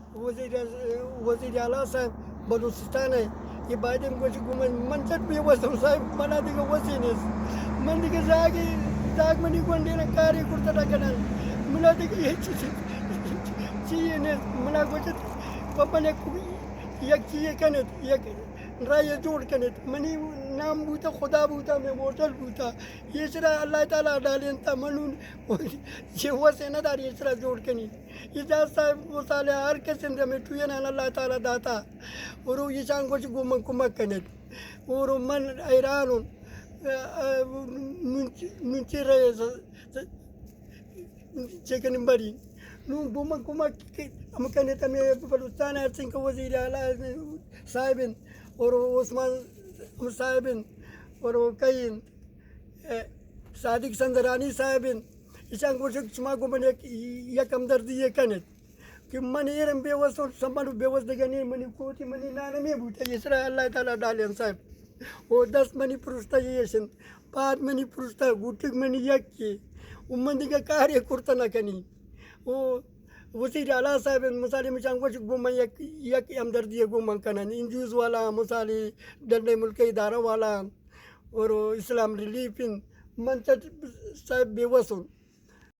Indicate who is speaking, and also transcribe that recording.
Speaker 1: वज़ीर वज़ीर आला साहब बलूचिस्तान है ये बायदन गोच गुमन मंचत भी वसम साहब मना दिगा वसीनेस मन दिगा जाग मनी गोंडे ना कार्य करता टाकना मना दिगा ये चीज़ ने मना गोच पपन एक चीज़ कनेत एक राय जोड़ कनेत मनी नाम बूता खुदा बूता मैं मोटल बूता ये सरा अल्लाह ताला डालें ता मनून ये वसेना दार ये सरा जोड़ कनी इजाज़ साहब वो साले हर किस्म में तुझे ना अल्लाह ताला दाता और ये चांग कुछ गुम कुमक कनेत और मन ऐरान नुंची रहे चिकन बरी नू गुम कुमक हम कनेत में बलूचिस्तान सिंह वज़ीर आला साहिबिन और उस्मान साहिबिन और कई सादिक संदरानी साहिबिन ईशान को चुमा को मैंने एक हमदर्दी ये कनेत कि मन ये रम बेवस और सम्मान बेवस देगनी मनी कोती मनी नाना में बूटा ये सरा अल्लाह ताला डाले साहब वो 10 मनी पुरुषता ये शन 5 मनी पुरुषता गुटिक मनी एक की उम्मदी का कार्य करता ना कनी वो वज़ीर आला साहब मसाले में चांगो गुम एक हमदर्दी गुम कना इंजूज वाला मसाले डंडे मुल्क इदारा वाला और इस्लाम रिलीफ इन मंचत साहब बेवस